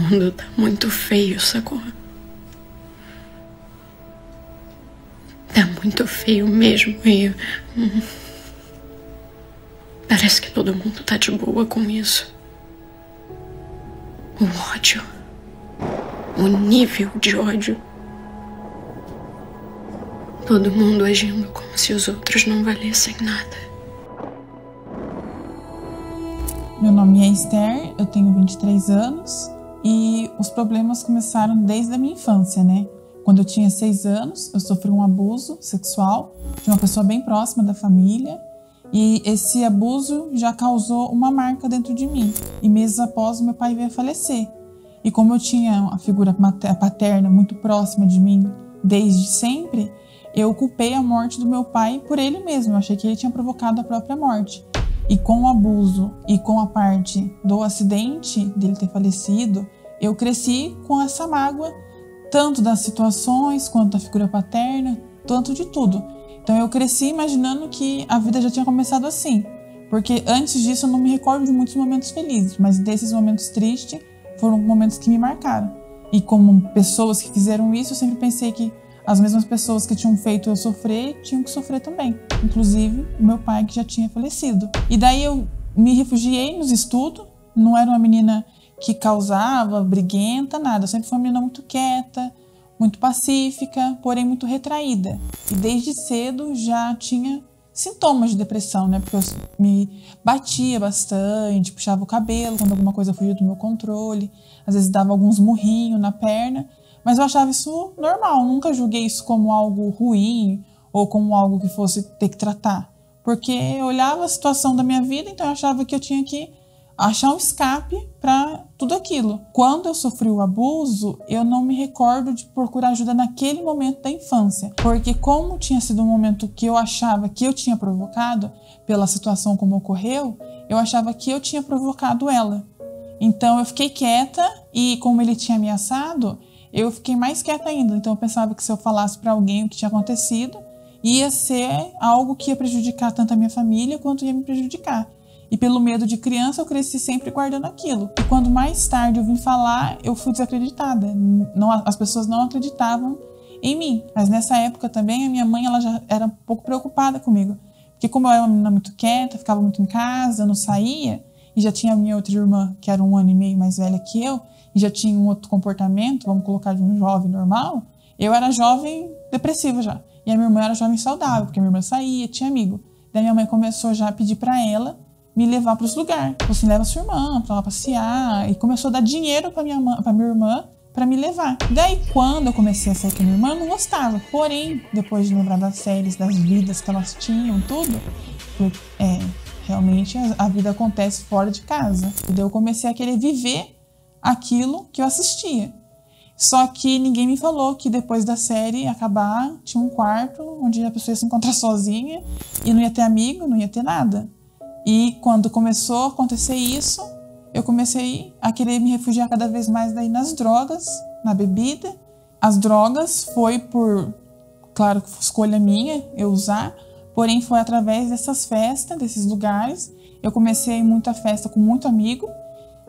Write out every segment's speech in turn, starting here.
mundo tá muito feio, sacou? Tá muito feio mesmo e... parece que todo mundo tá de boa com isso. O ódio. O nível de ódio. Todo mundo agindo como se os outros não valessem nada. Meu nome é Esther, eu tenho 23 anos e os problemas começaram desde a minha infância, né? Quando eu tinha 6 anos, eu sofri um abuso sexual de uma pessoa bem próxima da família e esse abuso já causou uma marca dentro de mim. E meses após, meu pai veio a falecer. E como eu tinha a figura paterna muito próxima de mim desde sempre, eu culpei a morte do meu pai por ele mesmo. Eu achei que ele tinha provocado a própria morte. E com o abuso e com a parte do acidente dele ter falecido, eu cresci com essa mágoa, tanto das situações quanto da figura paterna, tanto de tudo. Então eu cresci imaginando que a vida já tinha começado assim, porque antes disso eu não me recordo de muitos momentos felizes, mas desses momentos tristes foram momentos que me marcaram. E como pessoas que fizeram isso, eu sempre pensei que as mesmas pessoas que tinham feito eu sofrer, tinham que sofrer também. Inclusive, o meu pai, que já tinha falecido. E daí eu me refugiei nos estudos. Não era uma menina que causava, briguenta, nada. Eu sempre fui uma menina muito quieta, muito pacífica, porém muito retraída. E desde cedo já tinha sintomas de depressão, né? Porque eu me batia bastante, puxava o cabelo quando alguma coisa fugia do meu controle. Às vezes dava alguns murrinhos na perna. Mas eu achava isso normal, nunca julguei isso como algo ruim ou como algo que fosse ter que tratar. Porque eu olhava a situação da minha vida, então eu achava que eu tinha que achar um escape para tudo aquilo. Quando eu sofri o abuso, eu não me recordo de procurar ajuda naquele momento da infância. Porque como tinha sido um momento que eu achava que eu tinha provocado, pela situação como ocorreu, eu achava que eu tinha provocado ela. Então eu fiquei quieta e como ele tinha ameaçado, eu fiquei mais quieta ainda. Então eu pensava que se eu falasse para alguém o que tinha acontecido, ia ser algo que ia prejudicar tanto a minha família quanto ia me prejudicar. E pelo medo de criança, eu cresci sempre guardando aquilo. E quando mais tarde eu vim falar, eu fui desacreditada. As pessoas não acreditavam em mim. Mas nessa época também, a minha mãe ela já era um pouco preocupada comigo. Porque como eu era uma menina muito quieta, ficava muito em casa, não saía, e já tinha a minha outra irmã, que era 1 ano e meio mais velha que eu, e já tinha um outro comportamento, vamos colocar de um jovem normal, eu era jovem depressiva já. E a minha irmã era jovem saudável, porque a minha irmã saía, tinha amigo. Daí minha mãe começou já a pedir para ela me levar para os lugares. Assim, leva sua irmã para ela passear. E começou a dar dinheiro para minha irmã para me levar. Daí quando eu comecei a sair com a minha irmã, eu não gostava. Porém, depois de lembrar das séries, das vidas que elas tinham, tudo, realmente a vida acontece fora de casa. E daí eu comecei a querer viver aquilo que eu assistia. Só que ninguém me falou que depois da série acabar, tinha um quarto onde a pessoa ia se encontrar sozinha e não ia ter amigo, não ia ter nada. E quando começou a acontecer isso, eu comecei a querer me refugiar cada vez mais daí nas drogas, na bebida. As drogas foi por, claro, escolha minha, eu usar, porém foi através dessas festas, desses lugares. Eu comecei a ir muito à festa com muito amigo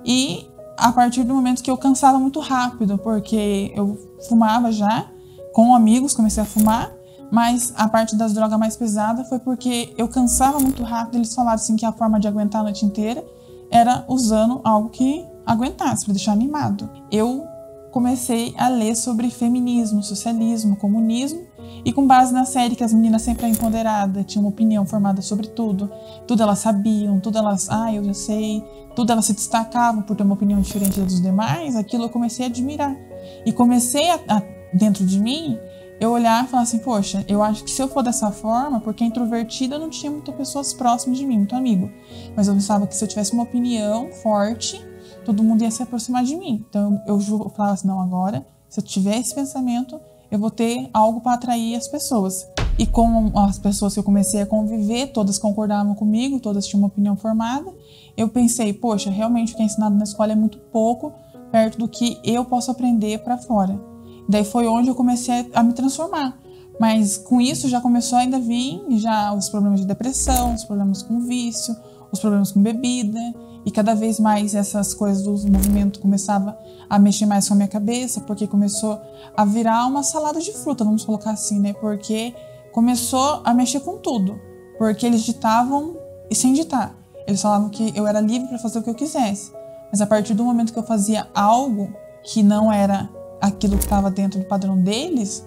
e a partir do momento que eu cansava muito rápido, porque eu fumava já, com amigos comecei a fumar, mas a parte das drogas mais pesada foi porque eu cansava muito rápido. Eles falaram assim que a forma de aguentar a noite inteira era usando algo que aguentasse, para deixar animado. Eu comecei a ler sobre feminismo, socialismo, comunismo, e com base na série que as meninas sempre eram empoderadas, tinham uma opinião formada sobre tudo, tudo elas sabiam, tudo elas, eu já sei, tudo elas se destacavam por ter uma opinião diferente dos demais, aquilo eu comecei a admirar. E comecei dentro de mim, eu olhar e falar assim, poxa, eu acho que se eu for dessa forma, porque introvertida eu não tinha muitas pessoas próximas de mim, muito amigo, mas eu pensava que se eu tivesse uma opinião forte, todo mundo ia se aproximar de mim. Então eu falava assim, não, agora, se eu tiver esse pensamento, eu vou ter algo para atrair as pessoas. E com as pessoas que eu comecei a conviver, todas concordavam comigo, todas tinham uma opinião formada, eu pensei, poxa, realmente o que é ensinado na escola é muito pouco perto do que eu posso aprender para fora. Daí foi onde eu comecei a me transformar. Mas com isso já começou ainda a vir já os problemas de depressão, os problemas com vício, os problemas com bebida, e cada vez mais essas coisas do movimento começava a mexer mais com a minha cabeça, porque começou a virar uma salada de fruta, vamos colocar assim, né? Porque começou a mexer com tudo, porque eles ditavam e sem ditar. Eles falavam que eu era livre para fazer o que eu quisesse, mas a partir do momento que eu fazia algo que não era aquilo que estava dentro do padrão deles,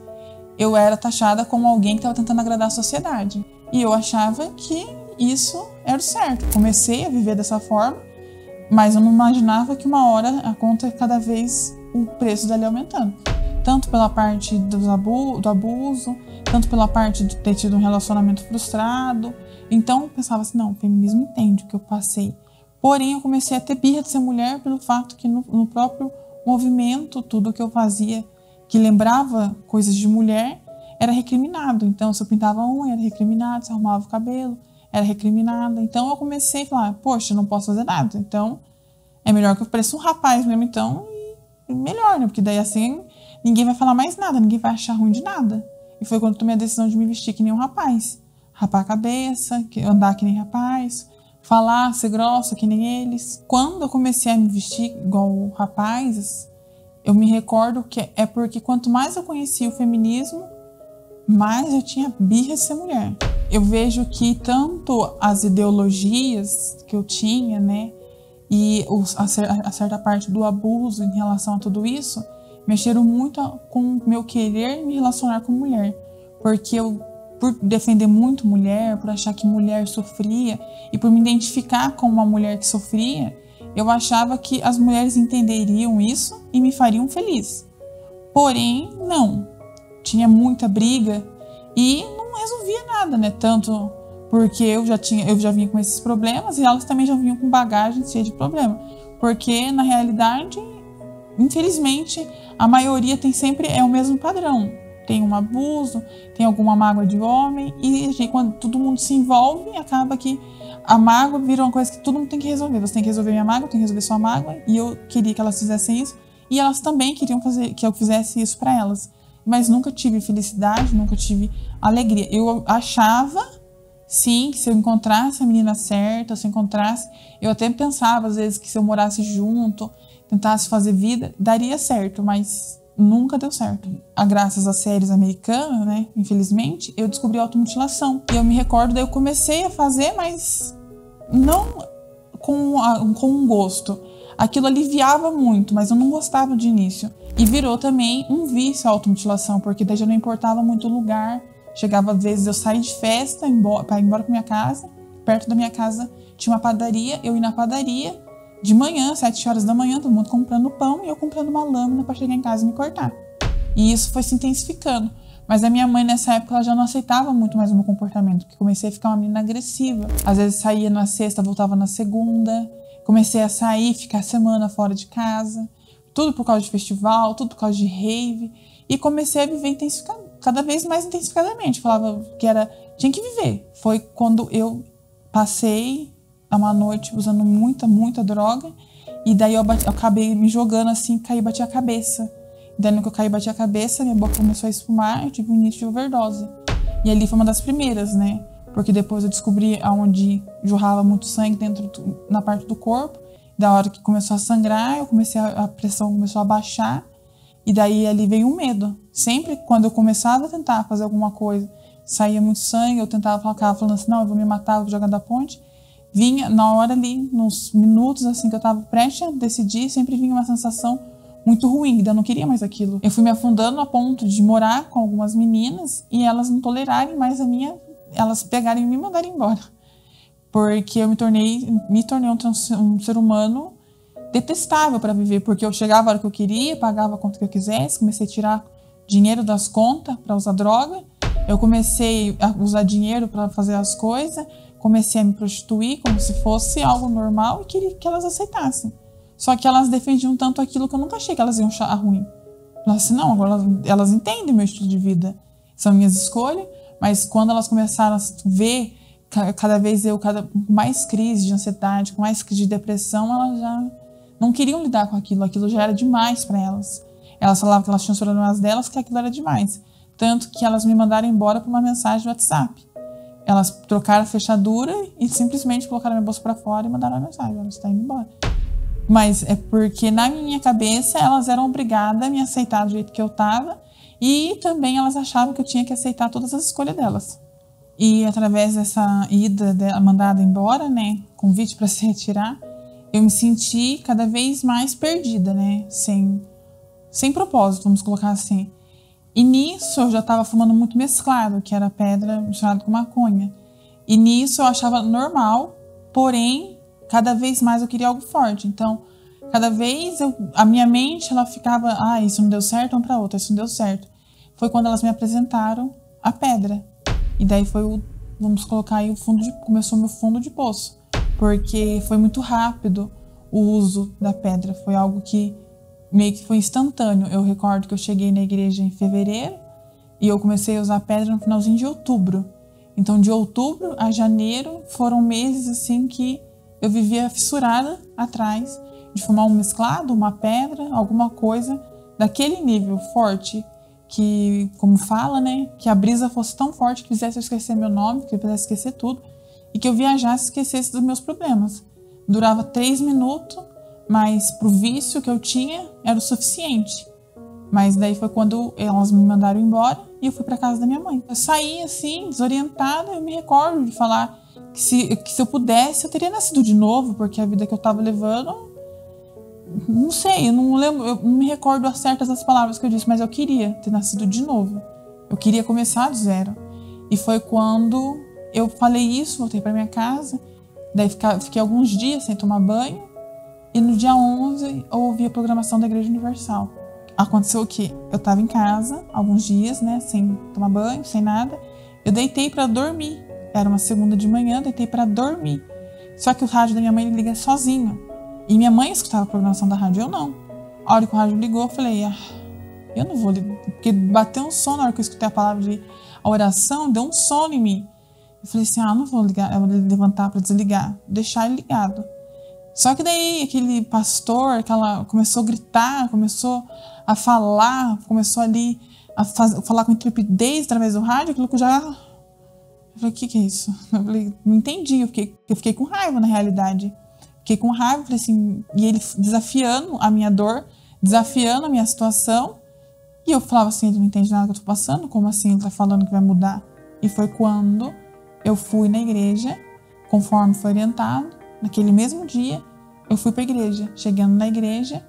eu era taxada como alguém que estava tentando agradar a sociedade. E eu achava que isso era o certo. Comecei a viver dessa forma, mas eu não imaginava que uma hora a conta cada vez o preço dela ia aumentando. Tanto pela parte do abuso, tanto pela parte de ter tido um relacionamento frustrado. Então eu pensava assim, não, o feminismo entende o que eu passei. Porém, eu comecei a ter birra de ser mulher pelo fato que no próprio movimento, tudo que eu fazia que lembrava coisas de mulher era recriminado. Então, se eu pintava a unha, era recriminado. Se eu arrumava o cabelo, era recriminada. Então, eu comecei a falar, poxa, eu não posso fazer nada. Então, é melhor que eu pareça um rapaz mesmo, então, e melhor, né? Porque daí, assim, ninguém vai falar mais nada, ninguém vai achar ruim de nada. E foi quando eu tomei a decisão de me vestir que nem um rapaz. Rapar a cabeça, andar que nem rapaz, falar, ser grossa que nem eles. Quando eu comecei a me vestir igual rapazes, eu me recordo que é porque quanto mais eu conhecia o feminismo, mais eu tinha birra de ser mulher. Eu vejo que tanto as ideologias que eu tinha, né, e a certa parte do abuso em relação a tudo isso, mexeram muito com o meu querer me relacionar com mulher. Porque eu, por defender muito mulher, por achar que mulher sofria, e por me identificar com uma mulher que sofria, eu achava que as mulheres entenderiam isso e me fariam feliz. Porém, não. Tinha muita briga e não resolvia nada, né? Tanto porque eu já vinha com esses problemas e elas também já vinham com bagagem cheia de problema. Porque, na realidade, infelizmente, a maioria é o mesmo padrão. Tem um abuso, tem alguma mágoa de homem e quando todo mundo se envolve, acaba que a mágoa vira uma coisa que todo mundo tem que resolver. Você tem que resolver minha mágoa, eu tenho que resolver sua mágoa. E eu queria que elas fizessem isso. E elas também queriam que eu fizesse isso para elas. Mas nunca tive felicidade, nunca tive alegria. Eu achava, sim, que se eu encontrasse a menina certa, se eu encontrasse... Eu até pensava, às vezes, que se eu morasse junto, tentasse fazer vida, daria certo, mas nunca deu certo. Graças às séries americanas, né, infelizmente, eu descobri a automutilação. E eu me recordo, daí eu comecei a fazer, mas não com um gosto. Aquilo aliviava muito, mas eu não gostava de início. E virou também um vício a automutilação, porque daí já não importava muito o lugar. Chegava, às vezes, eu sair de festa para ir embora para minha casa. Perto da minha casa tinha uma padaria, eu ia na padaria de manhã, 7 horas da manhã, todo mundo comprando pão e eu comprando uma lâmina para chegar em casa e me cortar. E isso foi se intensificando. Mas a minha mãe, nessa época, ela já não aceitava muito mais o meu comportamento, porque comecei a ficar uma menina agressiva. Às vezes saía na sexta, voltava na segunda. Comecei a sair, ficar semana fora de casa. Tudo por causa de festival, tudo por causa de rave. E comecei a viver cada vez mais intensificadamente. Falava que tinha que viver. Foi quando eu passei uma noite usando muita droga. E daí eu acabei me jogando assim, caí e bati a cabeça. E daí no que eu caí e bati a cabeça, minha boca começou a espumar, eu tive um início de overdose. E ali foi uma das primeiras, né? Porque depois eu descobri aonde jorrava muito sangue na parte do corpo. Da hora que começou a sangrar, a pressão começou a baixar. E daí ali veio um medo. Sempre quando eu começava a tentar fazer alguma coisa, saía muito sangue, eu ficava falando assim, não, eu vou me matar, eu vou jogar da ponte. Vinha, na hora ali, nos minutos assim que eu estava prestes a decidir, sempre vinha uma sensação muito ruim, ainda não queria mais aquilo. Eu fui me afundando a ponto de morar com algumas meninas e elas não tolerarem mais elas pegarem e me mandarem embora. Porque eu me tornei um ser humano detestável para viver, porque eu chegava a hora que eu queria, pagava a conta que eu quisesse, comecei a tirar dinheiro das contas para usar droga, eu comecei a usar dinheiro para fazer as coisas, comecei a me prostituir como se fosse algo normal e queria que elas aceitassem. Só que elas defendiam tanto aquilo que eu nunca achei que elas iam achar ruim. Eu assim, não, agora elas entendem meu estilo de vida, são minhas escolhas, mas quando elas começaram a ver cada vez com mais crise de ansiedade, com mais crise de depressão, elas já não queriam lidar com aquilo já era demais para elas. Elas falavam que elas tinham os problemas delas, que aquilo era demais. Tanto que elas me mandaram embora por uma mensagem do WhatsApp. Elas trocaram a fechadura e simplesmente colocaram minha bolsa para fora e mandaram a mensagem: você está indo embora. Mas é porque na minha cabeça elas eram obrigadas a me aceitar do jeito que eu estava, e também elas achavam que eu tinha que aceitar todas as escolhas delas. E através dessa ida mandada embora, né, convite para se retirar, eu me senti cada vez mais perdida, né, sem propósito, vamos colocar assim. E nisso eu já estava fumando muito mesclado, que era pedra misturada com maconha. E nisso eu achava normal, porém, cada vez mais eu queria algo forte. Então, cada vez a minha mente ela ficava: isso não deu certo, vamos para outra, isso não deu certo. Foi quando elas me apresentaram a pedra. E daí foi vamos colocar aí começou o meu fundo de poço. Porque foi muito rápido o uso da pedra. Foi algo que meio que foi instantâneo. Eu recordo que eu cheguei na igreja em fevereiro e eu comecei a usar pedra no finalzinho de outubro. Então, de outubro a janeiro foram meses assim que eu vivia fissurada atrás de fumar um mesclado, uma pedra, alguma coisa daquele nível forte que, como fala, né, que a brisa fosse tão forte que fizesse eu esquecer meu nome, que eu fizesse esquecer tudo e que eu viajasse e esquecesse dos meus problemas. Durava 3 minutos, mas pro vício que eu tinha era o suficiente. Mas daí foi quando elas me mandaram embora e eu fui para casa da minha mãe. Eu saí assim, desorientada. Eu me recordo de falar que se eu pudesse, eu teria nascido de novo, porque a vida que eu tava levando, não sei, eu não lembro, eu não me recordo a certas das palavras que eu disse, mas eu queria ter nascido de novo. Eu queria começar do zero. E foi quando eu falei isso, voltei para minha casa, daí fiquei alguns dias sem tomar banho. E no dia 11 eu ouvi a programação da Igreja Universal. Aconteceu o quê? Eu estava em casa alguns dias, né, sem tomar banho, sem nada. Eu deitei para dormir. Era uma segunda de manhã, deitei para dormir. Só que o rádio da minha mãe liga sozinho. E minha mãe escutava a programação da rádio, eu não. A hora que o rádio ligou, eu falei: eu não vou ligar. Porque bateu um sono na hora que eu escutei a palavra de a oração, deu um sono em mim. Eu falei assim: não vou ligar, eu vou levantar para desligar, deixar ele ligado. Só que daí aquele pastor, começou a gritar, começou a falar, começou ali a falar com intrepidez através do rádio, aquilo que eu já... Eu falei: o que é isso? Eu falei, não entendi, eu fiquei com raiva na realidade. Fiquei com raiva, falei assim, e ele desafiando a minha dor, desafiando a minha situação, e eu falava assim: ele não entende nada que eu tô passando, como assim ele tá falando que vai mudar? E foi quando eu fui na igreja, conforme foi orientado. Naquele mesmo dia, eu fui para a igreja. Chegando na igreja,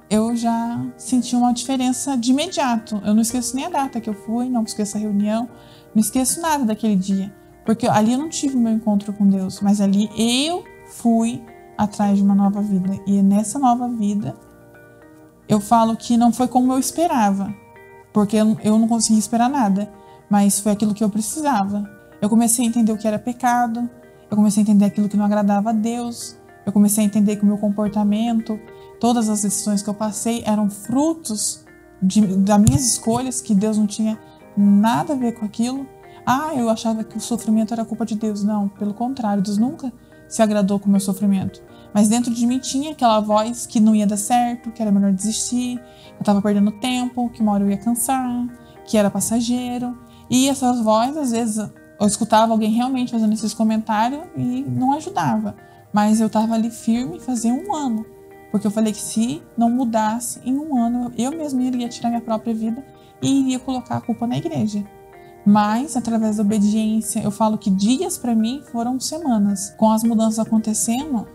eu já senti uma diferença de imediato. Eu não esqueço nem a data que eu fui, não esqueço a reunião, não esqueço nada daquele dia. Porque ali eu não tive o meu encontro com Deus, mas ali eu fui atrás de uma nova vida. E nessa nova vida, eu falo que não foi como eu esperava, porque eu não consegui esperar nada, mas foi aquilo que eu precisava. Eu comecei a entender o que era pecado, eu comecei a entender aquilo que não agradava a Deus. Eu comecei a entender que o meu comportamento, todas as decisões que eu passei eram frutos das minhas escolhas, que Deus não tinha nada a ver com aquilo. Eu achava que o sofrimento era culpa de Deus. Não, pelo contrário, Deus nunca se agradou com o meu sofrimento. Mas dentro de mim tinha aquela voz que não ia dar certo, que era melhor desistir, que eu estava perdendo tempo, que uma hora eu ia cansar, que era passageiro. E essas vozes, às vezes, eu escutava alguém realmente fazendo esses comentários e não ajudava. Mas eu estava ali firme fazia 1 ano. Porque eu falei que se não mudasse, em 1 ano, eu mesma iria tirar minha própria vida e iria colocar a culpa na igreja. Mas, através da obediência, eu falo que dias para mim foram semanas. Com as mudanças acontecendo,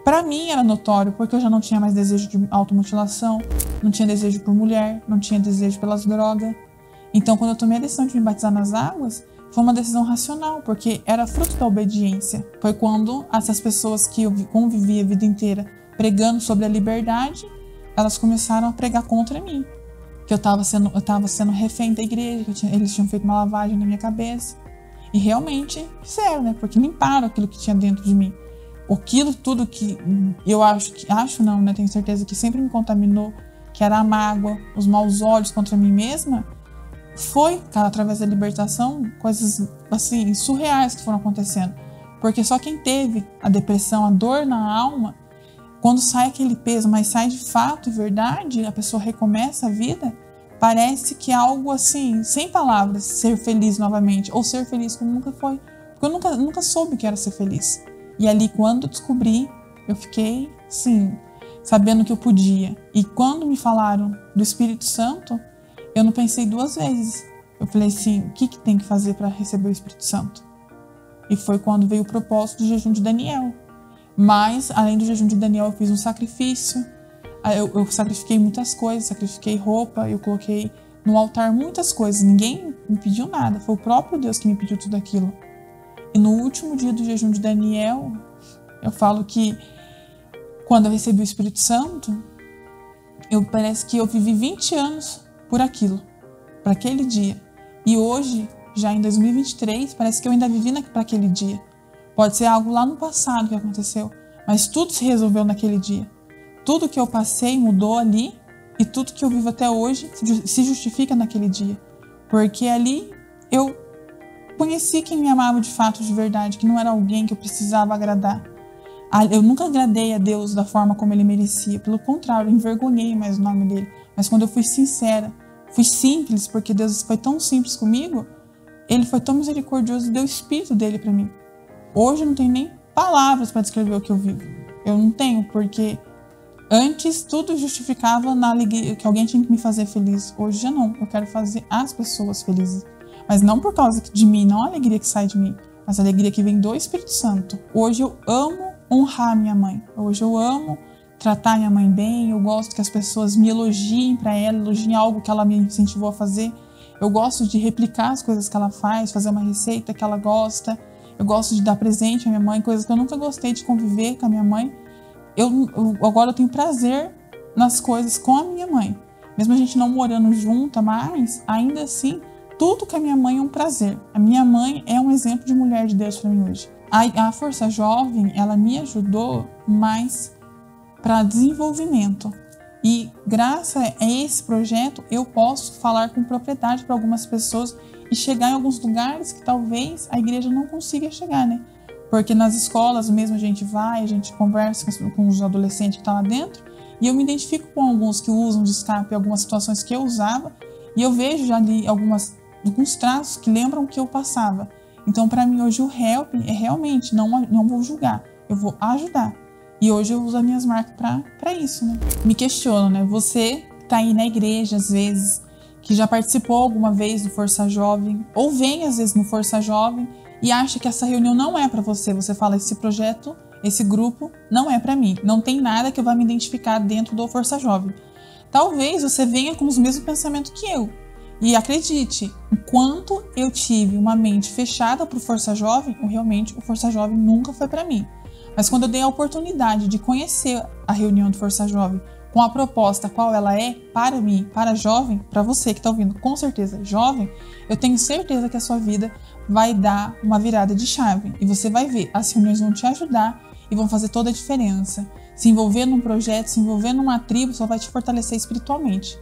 para mim era notório, porque eu já não tinha mais desejo de automutilação, não tinha desejo por mulher, não tinha desejo pelas drogas. Então, quando eu tomei a decisão de me batizar nas águas, foi uma decisão racional, porque era fruto da obediência. Foi quando essas pessoas que eu convivi a vida inteira pregando sobre a liberdade, elas começaram a pregar contra mim. Que eu estava sendo refém da igreja, que eles tinham feito uma lavagem na minha cabeça. E realmente fizeram, né? Porque limparam aquilo que tinha dentro de mim. Aquilo tudo que eu tenho certeza que sempre me contaminou, que era a mágoa, os maus olhos contra mim mesma, foi, cara, através da libertação, coisas assim surreais que foram acontecendo. Porque só quem teve a depressão, a dor na alma, quando sai aquele peso, mas sai de fato e verdade, a pessoa recomeça a vida, parece que é algo assim, sem palavras, ser feliz novamente, ou ser feliz como nunca foi. Porque eu nunca soube o que era ser feliz. E ali, quando eu descobri, eu fiquei, sim, sabendo que eu podia. E quando me falaram do Espírito Santo, eu não pensei duas vezes. Eu falei assim, o que tem que fazer para receber o Espírito Santo? E foi quando veio o propósito do jejum de Daniel. Mas, além do jejum de Daniel, eu fiz um sacrifício. Eu sacrifiquei muitas coisas, sacrifiquei roupa, eu coloquei no altar muitas coisas. Ninguém me pediu nada, foi o próprio Deus que me pediu tudo aquilo. E no último dia do jejum de Daniel, eu falo que quando eu recebi o Espírito Santo, parece que eu vivi 20 anos por aquilo, para aquele dia. E hoje, já em 2023, parece que eu ainda vivi para aquele dia. Pode ser algo lá no passado que aconteceu, mas tudo se resolveu naquele dia. Tudo que eu passei mudou ali e tudo que eu vivo até hoje se justifica naquele dia. Porque ali eu conheci quem me amava de fato, de verdade, que não era alguém que eu precisava agradar. Eu nunca agradei a Deus da forma como Ele merecia. Pelo contrário, eu envergonhei mais o nome dele. Mas quando eu fui sincera, fui simples, porque Deus foi tão simples comigo, Ele foi tão misericordioso e deu o Espírito dele para mim. Hoje eu não tenho nem palavras para descrever o que eu vivo. Eu não tenho, porque antes tudo justificava na alegria que alguém tinha que me fazer feliz. Hoje já não. Eu quero fazer as pessoas felizes. Mas não por causa de mim, não a alegria que sai de mim, mas a alegria que vem do Espírito Santo. Hoje eu amo honrar minha mãe. Hoje eu amo tratar minha mãe bem. Eu gosto que as pessoas me elogiem para ela, elogiem algo que ela me incentivou a fazer. Eu gosto de replicar as coisas que ela faz, fazer uma receita que ela gosta. Eu gosto de dar presente à minha mãe, coisas que eu nunca gostei de conviver com a minha mãe. Agora eu tenho prazer nas coisas com a minha mãe. Mesmo a gente não morando junta, mas ainda assim, tudo com a minha mãe é um prazer. A minha mãe é um exemplo de mulher de Deus para mim hoje. A Força Jovem, ela me ajudou mais para desenvolvimento. E graças a esse projeto, eu posso falar com propriedade para algumas pessoas e chegar em alguns lugares que talvez a igreja não consiga chegar, né? Porque nas escolas mesmo a gente conversa com os adolescentes que estão lá dentro, e eu me identifico com alguns que usam de escape algumas situações que eu usava, e eu vejo já ali alguns traços que lembram o que eu passava. Então, para mim, hoje o help é realmente, não vou julgar, eu vou ajudar. E hoje eu uso as minhas marcas para isso, né? Me questiono, né? Você tá aí na igreja, às vezes, que já participou alguma vez do Força Jovem, ou vem, às vezes, no Força Jovem, e acha que essa reunião não é para você. Você fala, esse projeto, esse grupo, não é para mim. Não tem nada que eu vá me identificar dentro do Força Jovem. Talvez você venha com os mesmos pensamentos que eu. E acredite, enquanto eu tive uma mente fechada para o Força Jovem, realmente o Força Jovem nunca foi para mim. Mas quando eu dei a oportunidade de conhecer a reunião do Força Jovem com a proposta qual ela é para mim, para jovem, para você que está ouvindo, com certeza jovem, eu tenho certeza que a sua vida vai dar uma virada de chave. E você vai ver, as reuniões vão te ajudar e vão fazer toda a diferença. Se envolver num projeto, se envolver numa tribo, só vai te fortalecer espiritualmente.